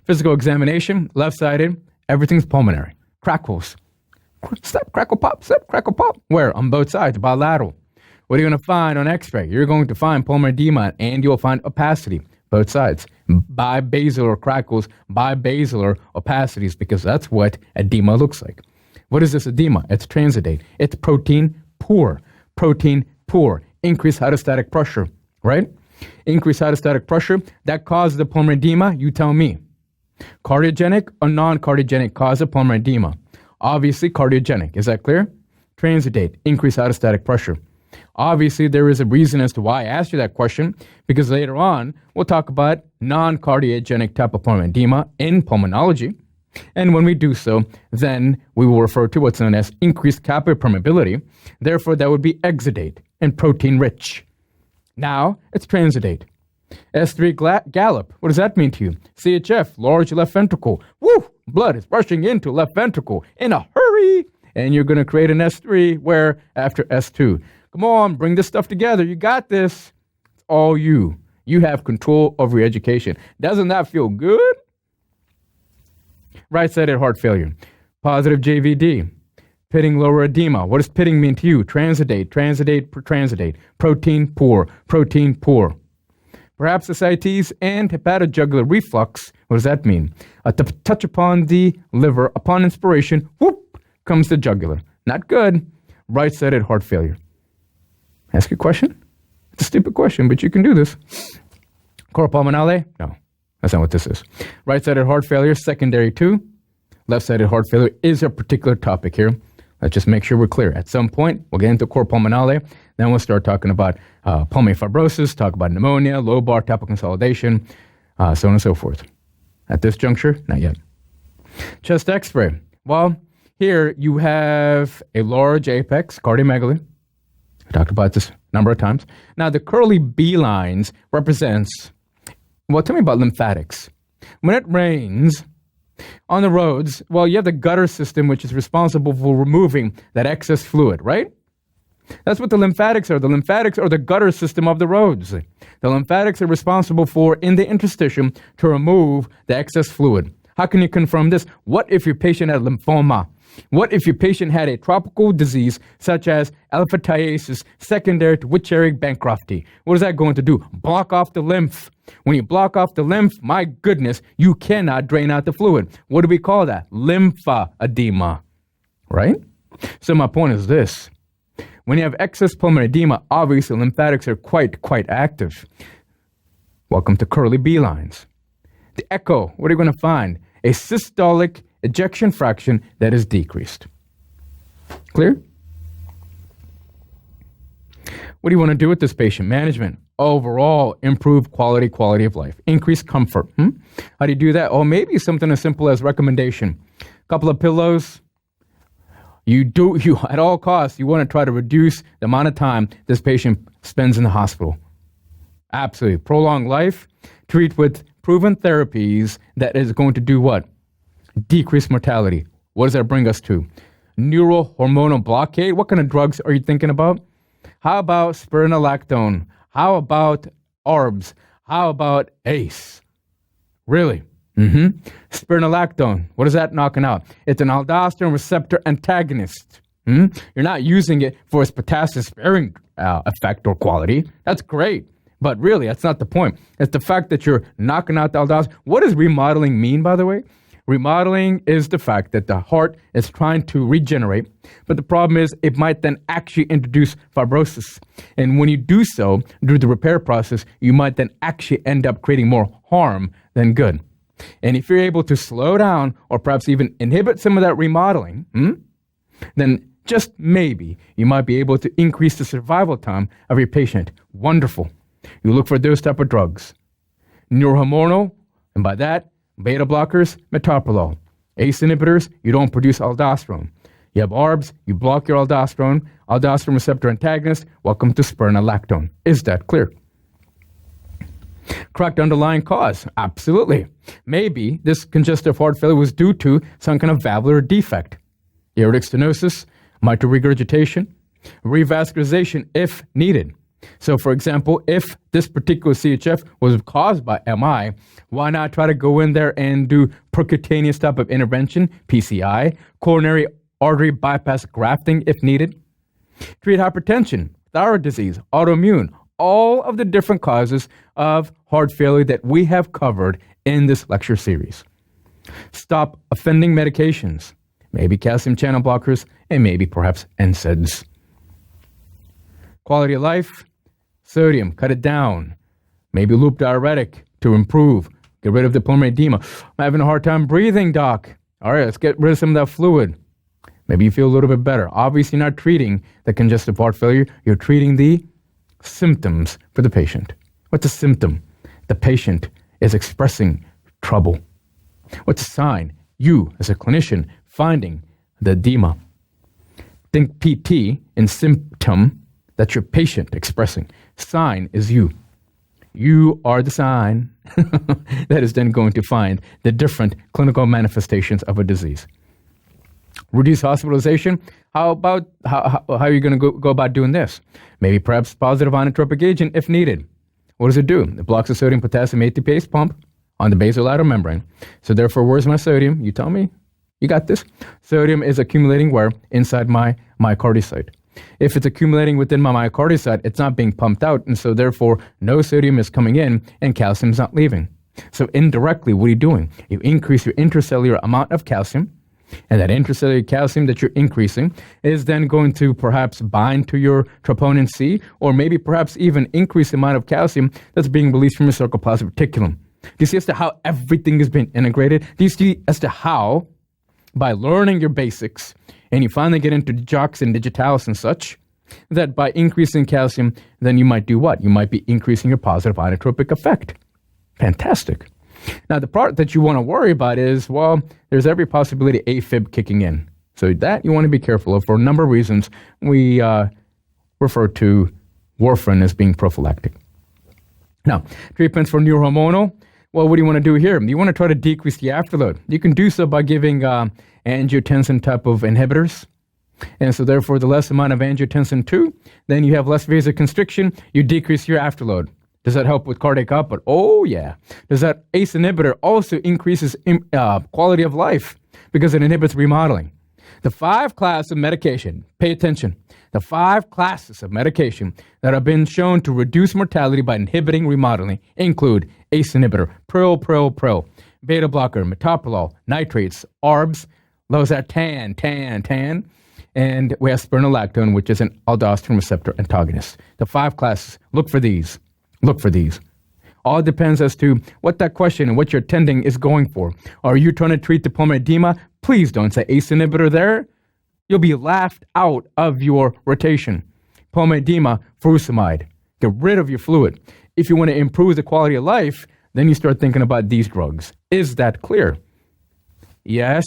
Physical examination, left-sided, everything's pulmonary. Crackles. Step, crackle, pop, step, crackle, pop. Where? On both sides, bilateral. What are you going to find on x-ray? You're going to find pulmonary edema, and you'll find opacity, both sides. Bibasilar crackles, bibasilar opacities, because that's what edema looks like. What is this edema? It's transitate. It's protein poor. Protein poor. Increased hydrostatic pressure, right? Increased hydrostatic pressure, that causes the pulmonary edema, you tell me. Cardiogenic or non-cardiogenic cause of pulmonary edema? Obviously, cardiogenic. Is that clear? Transitate, increased hydrostatic pressure. Obviously, there is a reason as to why I asked you that question, because later on, we'll talk about non-cardiogenic type of pulmonary edema in pulmonology. And when we do so, then we will refer to what's known as increased capillary permeability. Therefore, that would be exudate and protein-rich. Now, it's transitate. S3 gallop. What does that mean to you? CHF, large left ventricle. Woo! Blood is rushing into left ventricle in a hurry. And you're going to create an S3 where after S2. Come on, bring this stuff together. You got this. It's all you. You have control over your education. Doesn't that feel good? Right-sided heart failure. Positive JVD. Pitting lower edema. What does pitting mean to you? Transitate, transitate. Protein poor, protein poor. Perhaps ascites and hepatojugular reflux. What does that mean? To touch upon the liver, upon inspiration, whoop, comes the jugular. Not good. Right-sided heart failure. Ask a question? It's a stupid question, but you can do this. Cor pulmonale? No, that's not what this is. Right-sided heart failure, secondary to. Left-sided heart failure is a particular topic here. Let's just make sure we're clear. At some point, we'll get into cor pulmonale. Then we'll start talking about pulmonary fibrosis, talk about pneumonia, lobar type of consolidation, so on and so forth. At this juncture, not yet. Chest x-ray. Well, here you have a large apex, cardiomegaly. I talked about this a number of times. Now, the curly B lines represents, well, tell me about lymphatics. When it rains on the roads, well, you have the gutter system, which is responsible for removing that excess fluid, right? That's what the lymphatics are. The lymphatics are the gutter system of the roads. The lymphatics are responsible for, in the interstitium, to remove the excess fluid. How can you confirm this? What if your patient had lymphoma? What if your patient had a tropical disease such as elephantiasis secondary to Witt-Chiari-Bancrofty? What is that going to do? Block off the lymph. When you block off the lymph, my goodness, you cannot drain out the fluid. What do we call that? Lymphodema, right? So my point is this. When you have excess pulmonary edema, obviously lymphatics are quite active. Welcome to curly B lines. The echo, what are you going to find? A systolic ejection fraction that is decreased. Clear? What do you want to do with this patient? Management. Overall, improve quality of life. Increase comfort. How do you do that? Oh, maybe something as simple as recommendation. A couple of pillows. You at all costs, you want to try to reduce the amount of time this patient spends in the hospital. Absolutely. Prolong life. Treat with proven therapies that is going to do what? Decrease mortality. What does that bring us to? Neurohormonal blockade. What kind of drugs are you thinking about? How about spironolactone? How about ARBs? How about ACE? Really? Spironolactone. What is that knocking out? It's an aldosterone receptor antagonist. You're not using it for its potassium-sparing effect or quality. That's great. But really, that's not the point. It's the fact that you're knocking out the aldosterone. What does remodeling mean, by the way? Remodeling is the fact that the heart is trying to regenerate, but the problem is it might then actually introduce fibrosis. And when you do so, through the repair process, you might then actually end up creating more harm than good. And if you're able to slow down or perhaps even inhibit some of that remodeling, then just maybe you might be able to increase the survival time of your patient. Wonderful. You look for those type of drugs. Neurohormonal, and by that, beta blockers, metoprolol. ACE inhibitors, you don't produce aldosterone. You have ARBs, you block your aldosterone. Aldosterone receptor antagonist, welcome to spironolactone. Is that clear? Correct underlying cause? Absolutely. Maybe this congestive heart failure was due to some kind of valvular defect. Aortic stenosis, mitral regurgitation, revascularization if needed. So, for example, if this particular CHF was caused by MI, why not try to go in there and do percutaneous type of intervention, PCI, coronary artery bypass grafting if needed? Treat hypertension, thyroid disease, autoimmune, all of the different causes of heart failure that we have covered in this lecture series. Stop offending medications, maybe calcium channel blockers, and maybe perhaps NSAIDs. Quality of life, sodium, cut it down. Maybe loop diuretic to improve. Get rid of the pulmonary edema. I'm having a hard time breathing, doc. All right, let's get rid of some of that fluid. Maybe you feel a little bit better. Obviously, you're not treating the congestive heart failure. You're treating the symptoms for the patient. What's a symptom? The patient is expressing trouble. What's a sign? You, as a clinician, finding the edema. Think PT in symptom, that's your patient expressing. Sign is you. You are the sign that is then going to find the different clinical manifestations of a disease. Reduce hospitalization. How are you going to go about doing this? Maybe perhaps positive inotropic agent if needed. What does it do? It blocks the sodium potassium ATPase pump on the basolateral membrane. So therefore, where's my sodium? You tell me. You got this. Sodium is accumulating where? Inside my myocardiocite. If it's accumulating within my myocardiocite, it's not being pumped out, and so therefore no sodium is coming in and calcium is not leaving. So indirectly, what are you doing? You increase your intracellular amount of calcium, and that intracellular calcium that you're increasing is then going to perhaps bind to your troponin C, or maybe perhaps even increase the amount of calcium that's being released from your sarcoplasmic reticulum. Do you see as to how everything is being integrated? Do you see as to how, by learning your basics, and you finally get into JOX and digitalis and such, that by increasing calcium, then you might do what? You might be increasing your positive inotropic effect. Fantastic. Now, the part that you want to worry about is, well, there's every possibility AFib kicking in. So that you want to be careful of for a number of reasons. We refer to warfarin as being prophylactic. Now, treatments for neurohormonal. Well, what do you want to do here? You want to try to decrease the afterload. You can do so by giving angiotensin type of inhibitors. And so therefore, the less amount of angiotensin 2, then you have less vasoconstriction, you decrease your afterload. Does that help with cardiac output? Oh, yeah. Does that ACE inhibitor also increases quality of life because it inhibits remodeling? The 5 classes of medication, pay attention, the 5 classes of medication that have been shown to reduce mortality by inhibiting remodeling include ACE inhibitor, pril, beta blocker, metoprolol, nitrates, ARBs, losartan, and we have spironolactone, which is an aldosterone receptor antagonist. The 5 classes, look for these. All depends as to what that question and what you're attending is going for. Are you trying to treat the pulmonary edema? Please don't say ACE inhibitor there. You'll be laughed out of your rotation. Pulmonary edema, furosemide. Get rid of your fluid. If you want to improve the quality of life, then you start thinking about these drugs. Is that clear? Yes.